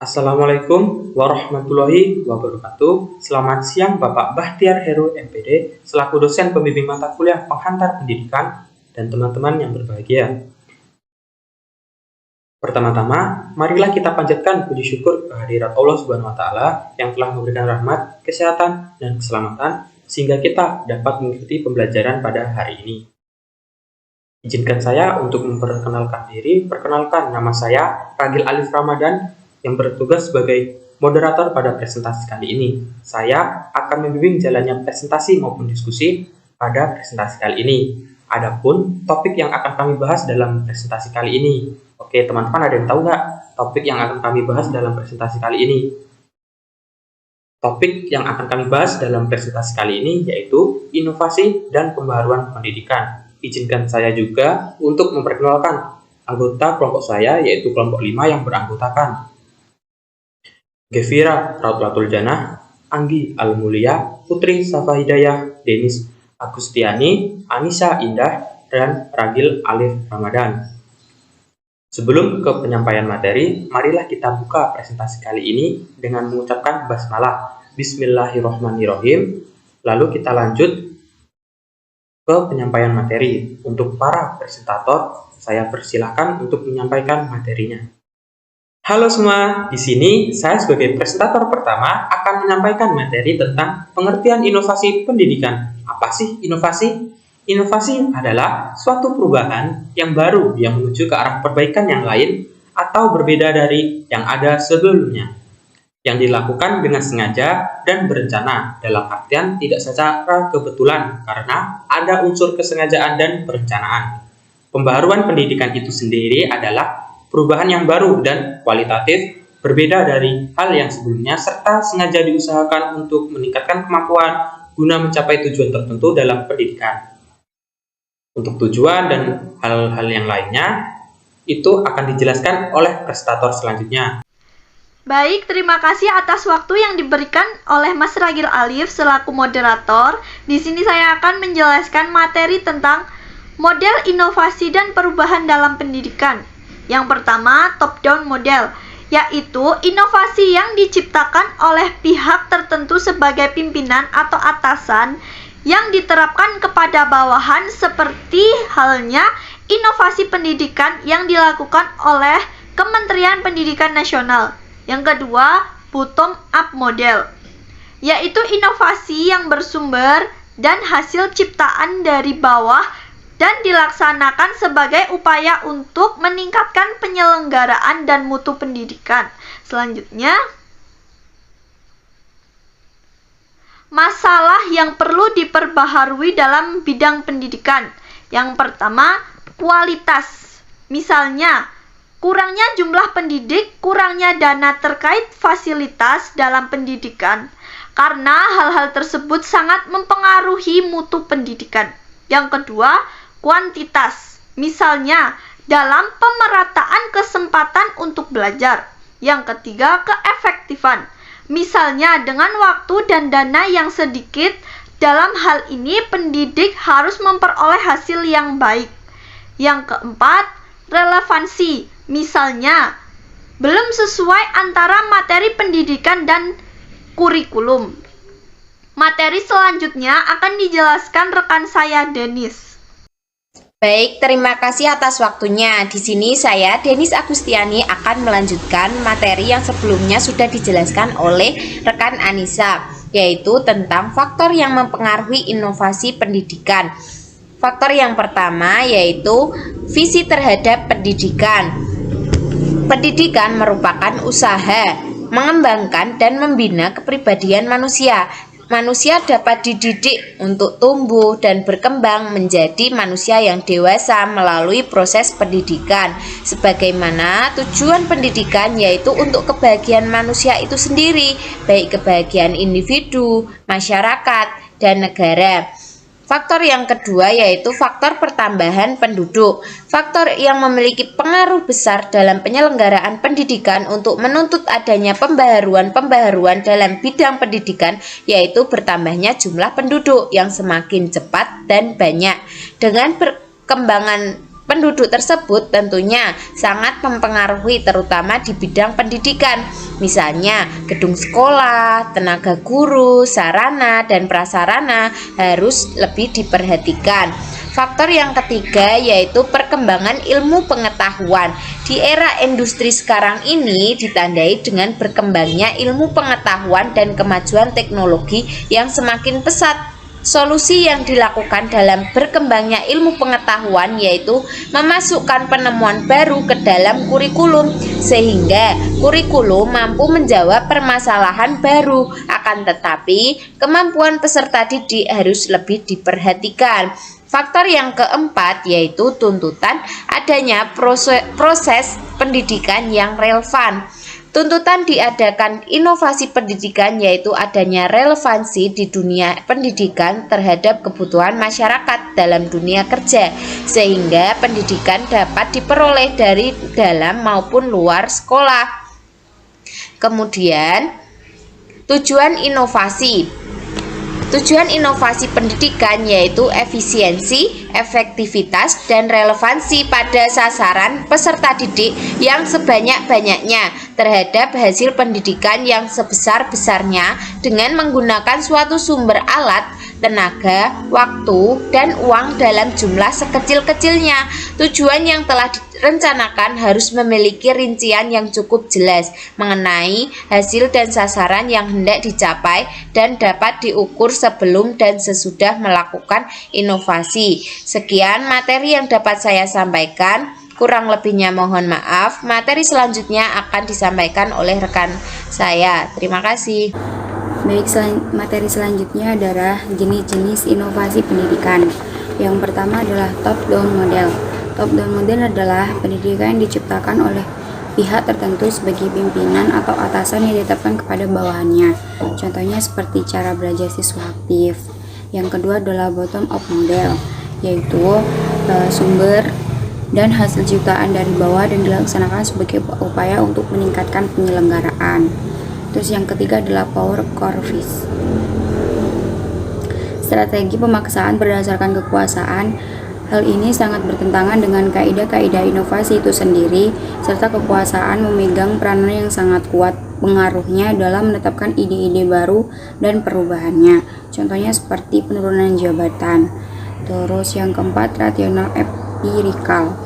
Assalamualaikum warahmatullahi wabarakatuh. Selamat siang Bapak Bahtiar Heru MPD, selaku dosen pembimbing mata kuliah penghantar pendidikan dan teman-teman yang berbahagia. Pertama-tama, marilah kita panjatkan puji syukur kehadirat Allah Subhanahu wa Ta'ala yang telah memberikan rahmat, kesehatan, dan keselamatan sehingga kita dapat mengikuti pembelajaran pada hari ini. Izinkan saya untuk memperkenalkan diri. Perkenalkan, nama saya Ragil Alif Ramadan yang bertugas sebagai moderator pada presentasi kali ini. Saya akan membimbing jalannya presentasi maupun diskusi pada presentasi kali ini. Adapun topik yang akan kami bahas dalam presentasi kali ini. Oke, teman-teman, ada yang tahu nggak topik yang akan kami bahas dalam presentasi kali ini? Topik yang akan kami bahas dalam presentasi kali ini yaitu inovasi dan pembaharuan pendidikan. Izinkan saya juga untuk memperkenalkan anggota kelompok saya, yaitu kelompok 5 yang beranggotakan Gefira Rautlatul Janah, Anggi Al-Mulia, Putri Safa Hidayah, Denis Agustiani, Anissa Indah, dan Ragil Alif Ramadan. Sebelum ke penyampaian materi, marilah kita buka presentasi kali ini dengan mengucapkan basmalah. Bismillahirrahmanirrahim. Lalu kita lanjut ke penyampaian materi. Untuk para presentator, saya persilahkan untuk menyampaikan materinya. Halo semua, di sini saya sebagai presentator pertama akan menyampaikan materi tentang pengertian inovasi pendidikan. Apa sih inovasi? Inovasi adalah suatu perubahan yang baru yang menuju ke arah perbaikan yang lain atau berbeda dari yang ada sebelumnya, yang dilakukan dengan sengaja dan berencana, dalam artian tidak secara kebetulan karena ada unsur kesengajaan dan perencanaan. Pembaharuan pendidikan itu sendiri adalah perubahan yang baru dan kualitatif berbeda dari hal yang sebelumnya serta sengaja diusahakan untuk meningkatkan kemampuan guna mencapai tujuan tertentu dalam pendidikan. Untuk tujuan dan hal-hal yang lainnya itu akan dijelaskan oleh presentator selanjutnya. Baik, terima kasih atas waktu yang diberikan oleh Mas Ragil Alif selaku moderator. Di sini saya akan menjelaskan materi tentang model inovasi dan perubahan dalam pendidikan. Yang pertama, top-down model, yaitu inovasi yang diciptakan oleh pihak tertentu sebagai pimpinan atau atasan yang diterapkan kepada bawahan, seperti halnya inovasi pendidikan yang dilakukan oleh Kementerian Pendidikan Nasional. Yang kedua, bottom-up model, yaitu inovasi yang bersumber dan hasil ciptaan dari bawah dan dilaksanakan sebagai upaya untuk meningkatkan penyelenggaraan dan mutu pendidikan. Selanjutnya, masalah yang perlu diperbaharui dalam bidang pendidikan. Yang pertama, kualitas. Misalnya, kurangnya jumlah pendidik, kurangnya dana terkait fasilitas dalam pendidikan, karena hal-hal tersebut sangat mempengaruhi mutu pendidikan. Yang kedua, kuantitas. Misalnya, dalam pemerataan kesempatan untuk belajar. Yang ketiga, keefektifan. Misalnya, dengan waktu dan dana yang sedikit, dalam hal ini pendidik harus memperoleh hasil yang baik. Yang keempat, relevansi. Misalnya, belum sesuai antara materi pendidikan dan kurikulum. Materi selanjutnya akan dijelaskan rekan saya, Denis. Baik, terima kasih atas waktunya. Di sini saya, Denis Agustiani, akan melanjutkan materi yang sebelumnya sudah dijelaskan oleh rekan Anissa, yaitu tentang faktor yang mempengaruhi inovasi pendidikan. Faktor yang pertama yaitu visi terhadap pendidikan. Pendidikan merupakan usaha mengembangkan dan membina kepribadian manusia. Manusia dapat dididik untuk tumbuh dan berkembang menjadi manusia yang dewasa melalui proses pendidikan. Sebagaimana tujuan pendidikan yaitu untuk kebahagiaan manusia itu sendiri, baik kebahagiaan individu, masyarakat, dan negara. Faktor yang kedua yaitu faktor pertambahan penduduk. Faktor yang memiliki pengaruh besar dalam penyelenggaraan pendidikan untuk menuntut adanya pembaharuan dalam bidang pendidikan yaitu bertambahnya jumlah penduduk yang semakin cepat dan banyak. Dengan perkembangan penduduk tersebut tentunya sangat mempengaruhi terutama di bidang pendidikan. Misalnya gedung sekolah, tenaga guru, sarana dan prasarana harus lebih diperhatikan. Faktor yang ketiga yaitu perkembangan ilmu pengetahuan. Di era industri sekarang ini ditandai dengan berkembangnya ilmu pengetahuan dan kemajuan teknologi yang semakin pesat. Solusi yang dilakukan dalam berkembangnya ilmu pengetahuan yaitu memasukkan penemuan baru ke dalam kurikulum sehingga kurikulum mampu menjawab permasalahan baru. Akan tetapi, kemampuan peserta didik harus lebih diperhatikan. Faktor yang keempat yaitu tuntutan adanya proses pendidikan yang relevan. Tuntutan diadakan inovasi pendidikan yaitu adanya relevansi di dunia pendidikan terhadap kebutuhan masyarakat dalam dunia kerja, sehingga pendidikan dapat diperoleh dari dalam maupun luar sekolah. Kemudian, tujuan inovasi. Tujuan inovasi pendidikan yaitu efisiensi, efektivitas, dan relevansi pada sasaran peserta didik yang sebanyak-banyaknya terhadap hasil pendidikan yang sebesar-besarnya dengan menggunakan suatu sumber alat, tenaga, waktu, dan uang dalam jumlah sekecil-kecilnya. Tujuan yang telah direncanakan harus memiliki rincian yang cukup jelas mengenai hasil dan sasaran yang hendak dicapai dan dapat diukur sebelum dan sesudah melakukan inovasi. Sekian materi yang dapat saya sampaikan. Kurang lebihnya mohon maaf. Materi selanjutnya akan disampaikan oleh rekan saya. Terima kasih. Baik, materi selanjutnya adalah jenis-jenis inovasi pendidikan. Yang pertama adalah top-down model. Top-down model adalah pendidikan yang diciptakan oleh pihak tertentu sebagai pimpinan atau atasan yang ditetapkan kepada bawahannya. Contohnya seperti cara belajar siswa aktif. Yang kedua adalah bottom-up model, yaitu sumber dan hasil ciptaan dari bawah dan dilaksanakan sebagai upaya untuk meningkatkan penyelenggaraan. Terus yang ketiga adalah power curves. Strategi pemaksaan berdasarkan kekuasaan. Hal ini sangat bertentangan dengan kaidah-kaidah inovasi itu sendiri, serta kekuasaan memegang peranan yang sangat kuat pengaruhnya dalam menetapkan ide-ide baru dan perubahannya. Contohnya seperti penurunan jabatan. Terus yang keempat, rasional empirikal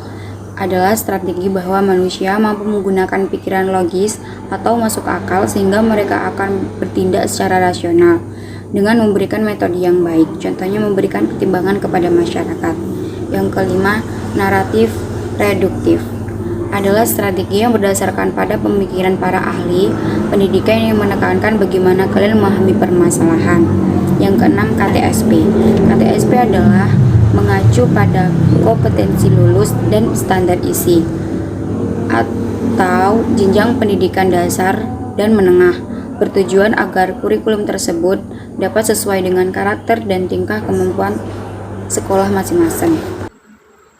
adalah strategi bahwa manusia mampu menggunakan pikiran logis atau masuk akal sehingga mereka akan bertindak secara rasional dengan memberikan metode yang baik, contohnya memberikan pertimbangan kepada masyarakat. Yang kelima, naratif reduktif adalah strategi yang berdasarkan pada pemikiran para ahli pendidikan yang menekankan bagaimana kalian memahami permasalahan. Yang keenam, KTSP. KTSP adalah mengacu pada kompetensi lulus dan standar isi atau jenjang pendidikan dasar dan menengah, bertujuan agar kurikulum tersebut dapat sesuai dengan karakter dan tingkah kemampuan sekolah masing-masing.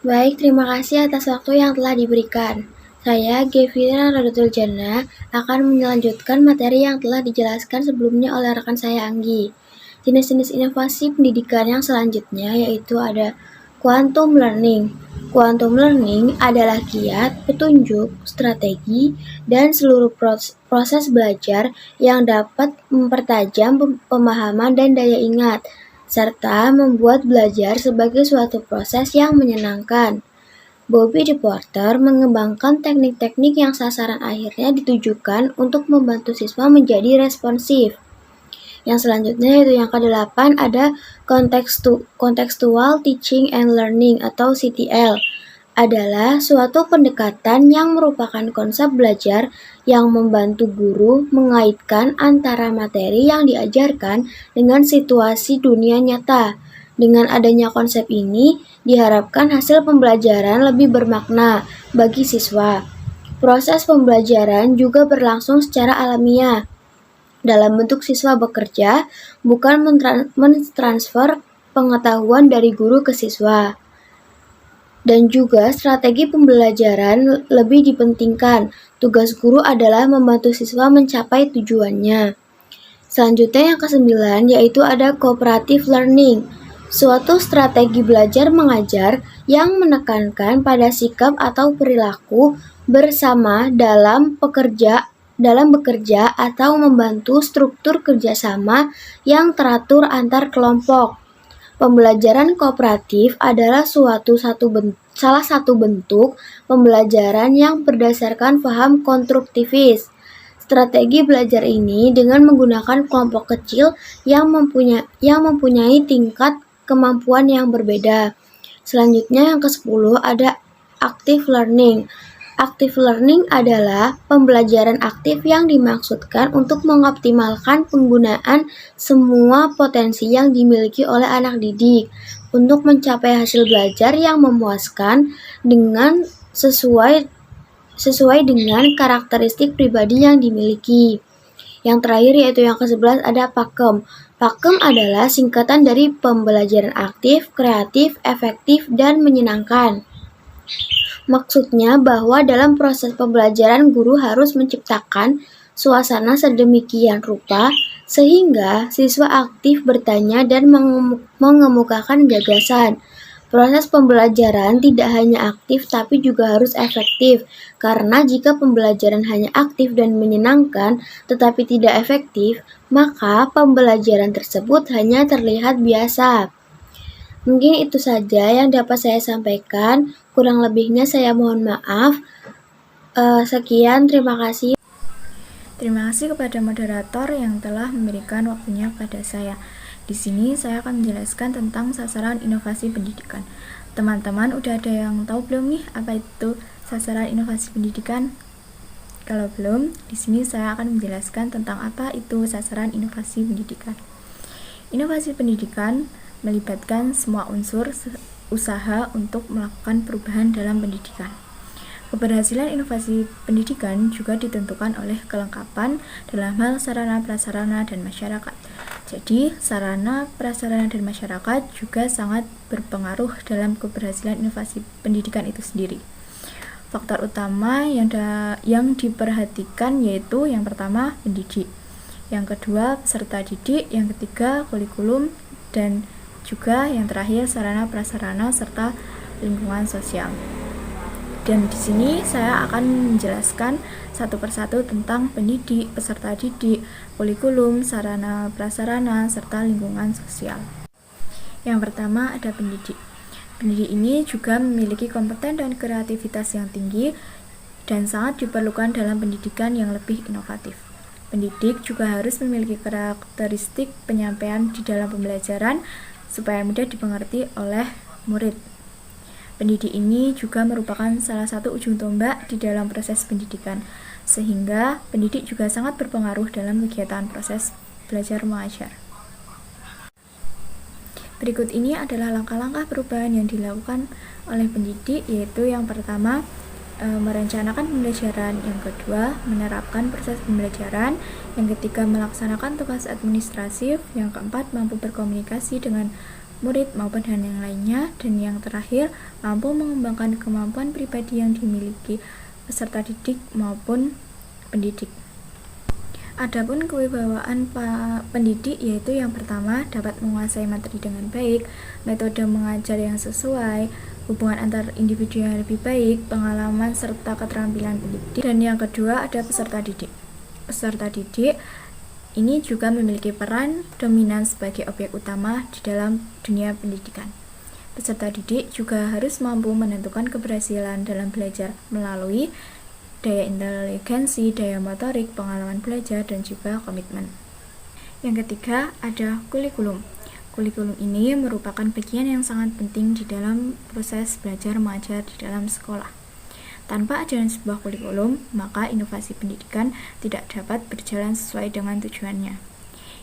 Baik, terima kasih atas waktu yang telah diberikan. Saya, Gevira Radotul Jannah, akan melanjutkan materi yang telah dijelaskan sebelumnya oleh rekan saya Anggi. Jenis-jenis inovasi pendidikan yang selanjutnya yaitu ada quantum learning. Quantum learning adalah kiat, petunjuk, strategi, dan seluruh proses belajar yang dapat mempertajam pemahaman dan daya ingat, serta membuat belajar sebagai suatu proses yang menyenangkan. Bobby DePorter mengembangkan teknik-teknik yang sasaran akhirnya ditujukan untuk membantu siswa menjadi responsif. Yang selanjutnya yaitu yang ke-8 ada Contextual Teaching and Learning atau CTL. Adalah suatu pendekatan yang merupakan konsep belajar yang membantu guru mengaitkan antara materi yang diajarkan dengan situasi dunia nyata. Dengan adanya konsep ini, diharapkan hasil pembelajaran lebih bermakna bagi siswa. Proses pembelajaran juga berlangsung secara alamiah, dalam bentuk siswa bekerja, bukan mentransfer pengetahuan dari guru ke siswa. Dan juga strategi pembelajaran lebih dipentingkan. Tugas guru adalah membantu siswa mencapai tujuannya. Selanjutnya yang ke-9 yaitu ada cooperative learning. Suatu strategi belajar mengajar yang menekankan pada sikap atau perilaku bersama dalam bekerja atau membantu struktur kerjasama yang teratur antar kelompok. Pembelajaran kooperatif adalah salah satu bentuk pembelajaran yang berdasarkan paham konstruktivis. Strategi belajar ini dengan menggunakan kelompok kecil yang mempunyai tingkat kemampuan yang berbeda. Selanjutnya yang ke-10 ada active learning. Active learning adalah pembelajaran aktif yang dimaksudkan untuk mengoptimalkan penggunaan semua potensi yang dimiliki oleh anak didik untuk mencapai hasil belajar yang memuaskan dengan sesuai dengan karakteristik pribadi yang dimiliki. Yang terakhir yaitu yang ke-11 ada PAKEM. PAKEM adalah singkatan dari pembelajaran aktif, kreatif, efektif, dan menyenangkan. Maksudnya bahwa dalam proses pembelajaran guru harus menciptakan suasana sedemikian rupa sehingga siswa aktif bertanya dan mengemukakan gagasan. Proses pembelajaran tidak hanya aktif tapi juga harus efektif, karena jika pembelajaran hanya aktif dan menyenangkan tetapi tidak efektif, maka pembelajaran tersebut hanya terlihat biasa. Mungkin itu saja yang dapat saya sampaikan, kurang lebihnya saya mohon maaf. Sekian, terima kasih. Terima kasih kepada moderator yang telah memberikan waktunya kepada saya. Di sini saya akan menjelaskan tentang sasaran inovasi pendidikan. Teman-teman udah ada yang tahu belum nih apa itu sasaran inovasi pendidikan? Kalau belum, di sini saya akan menjelaskan tentang apa itu sasaran inovasi pendidikan. Inovasi pendidikan melibatkan semua unsur usaha untuk melakukan perubahan dalam pendidikan. Keberhasilan inovasi pendidikan juga ditentukan oleh kelengkapan dalam hal sarana, prasarana, dan masyarakat. Jadi, sarana, prasarana, dan masyarakat juga sangat berpengaruh dalam keberhasilan inovasi pendidikan itu sendiri. Faktor utama yang diperhatikan yaitu yang pertama, pendidik. Yang kedua, peserta didik. Yang ketiga, kurikulum. Dan juga yang terakhir, sarana, prasarana, serta lingkungan sosial. Dan di sini saya akan menjelaskan satu persatu tentang pendidik, peserta didik, kurikulum, sarana, prasarana, serta lingkungan sosial. Yang pertama ada pendidik. Pendidik ini juga memiliki kompeten dan kreativitas yang tinggi dan sangat diperlukan dalam pendidikan yang lebih inovatif. Pendidik juga harus memiliki karakteristik penyampaian di dalam pembelajaran supaya mudah dimengerti oleh murid. Pendidik ini juga merupakan salah satu ujung tombak di dalam proses pendidikan, sehingga pendidik juga sangat berpengaruh dalam kegiatan proses belajar mengajar. Berikut ini adalah langkah-langkah perubahan yang dilakukan oleh pendidik, yaitu yang pertama, merencanakan pembelajaran, yang kedua, menerapkan proses pembelajaran, yang ketiga, melaksanakan tugas administratif, yang keempat, mampu berkomunikasi dengan murid maupun dan yang lainnya, dan yang terakhir, mampu mengembangkan kemampuan pribadi yang dimiliki peserta didik maupun pendidik. Adapun kewibawaan pendidik yaitu yang pertama, dapat menguasai materi dengan baik, metode mengajar yang sesuai, hubungan antar individu yang lebih baik, pengalaman serta keterampilan pendidik. Dan yang kedua ada peserta didik. Peserta didik ini juga memiliki peran dominan sebagai objek utama di dalam dunia pendidikan. Peserta didik juga harus mampu menentukan keberhasilan dalam belajar melalui daya inteligensi, daya motorik, pengalaman belajar, dan juga komitmen. Yang ketiga ada kurikulum. Kurikulum ini merupakan bagian yang sangat penting di dalam proses belajar mengajar di dalam sekolah. Tanpa adanya sebuah kurikulum, maka inovasi pendidikan tidak dapat berjalan sesuai dengan tujuannya.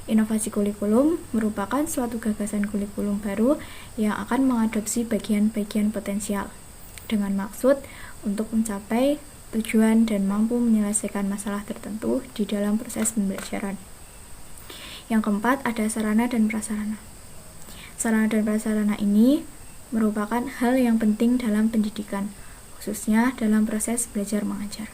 Inovasi kurikulum merupakan suatu gagasan kurikulum baru yang akan mengadopsi bagian-bagian potensial dengan maksud untuk mencapai tujuan dan mampu menyelesaikan masalah tertentu di dalam proses pembelajaran. Yang keempat ada sarana dan prasarana. Sarana dan prasarana ini merupakan hal yang penting dalam pendidikan, khususnya dalam proses belajar mengajar.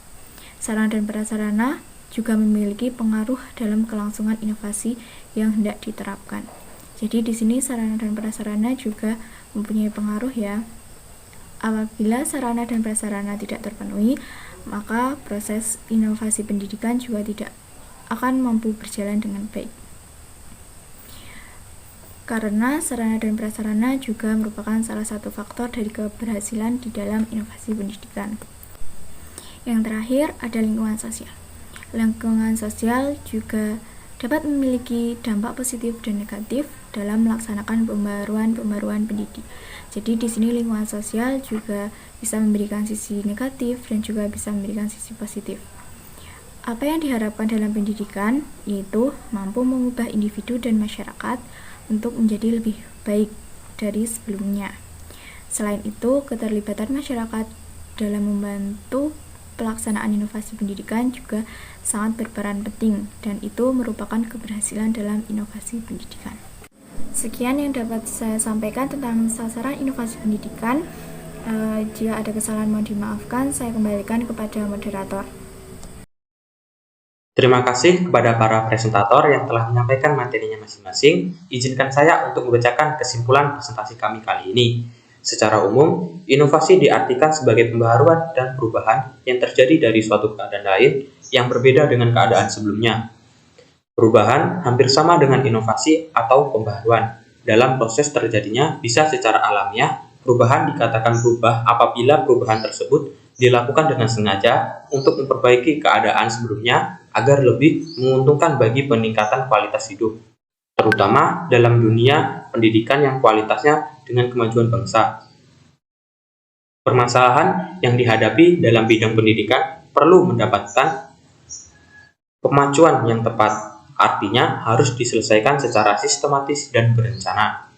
Sarana dan prasarana juga memiliki pengaruh dalam kelangsungan inovasi yang hendak diterapkan. Jadi di sini sarana dan prasarana juga mempunyai pengaruh ya. Apabila sarana dan prasarana tidak terpenuhi, maka proses inovasi pendidikan juga tidak akan mampu berjalan dengan baik. Karena sarana dan prasarana juga merupakan salah satu faktor dari keberhasilan di dalam inovasi pendidikan. Yang terakhir ada lingkungan sosial. Lingkungan sosial juga dapat memiliki dampak positif dan negatif dalam melaksanakan pembaruan pendidik. Jadi di sini lingkungan sosial juga bisa memberikan sisi negatif dan juga bisa memberikan sisi positif. Apa yang diharapkan dalam pendidikan yaitu mampu mengubah individu dan masyarakat untuk menjadi lebih baik dari sebelumnya. Selain itu, keterlibatan masyarakat dalam membantu pelaksanaan inovasi pendidikan juga sangat berperan penting dan itu merupakan keberhasilan dalam inovasi pendidikan. Sekian yang dapat saya sampaikan tentang sasaran inovasi pendidikan. Jika ada kesalahan mohon dimaafkan, saya kembalikan kepada moderator. Terima kasih kepada para presentator yang telah menyampaikan materinya masing-masing. Izinkan saya untuk membacakan kesimpulan presentasi kami kali ini. Secara umum, inovasi diartikan sebagai pembaharuan dan perubahan yang terjadi dari suatu keadaan lain yang berbeda dengan keadaan sebelumnya. Perubahan hampir sama dengan inovasi atau pembaharuan. Dalam proses terjadinya bisa secara alamiah, perubahan dikatakan berubah apabila perubahan tersebut dilakukan dengan sengaja untuk memperbaiki keadaan sebelumnya agar lebih menguntungkan bagi peningkatan kualitas hidup, terutama dalam dunia pendidikan yang kualitasnya dengan kemajuan bangsa. Permasalahan yang dihadapi dalam bidang pendidikan perlu mendapatkan pemacuan yang tepat, artinya harus diselesaikan secara sistematis dan berencana.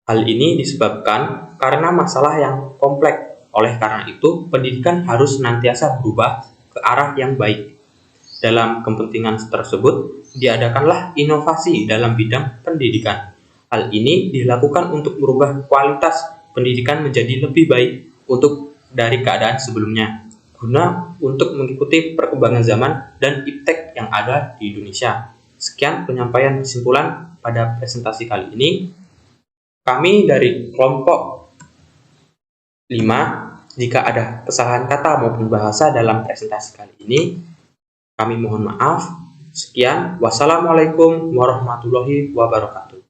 Hal ini disebabkan karena masalah yang kompleks, oleh karena itu pendidikan harus senantiasa berubah ke arah yang baik. Dalam kepentingan tersebut, diadakanlah inovasi dalam bidang pendidikan. Hal ini dilakukan untuk merubah kualitas pendidikan menjadi lebih baik dari keadaan sebelumnya, guna untuk mengikuti perkembangan zaman dan iptek yang ada di Indonesia. Sekian penyampaian kesimpulan pada presentasi kali ini. Kami dari kelompok 5, jika ada kesalahan kata maupun bahasa dalam presentasi kali ini, kami mohon maaf. Sekian, wassalamualaikum warahmatullahi wabarakatuh.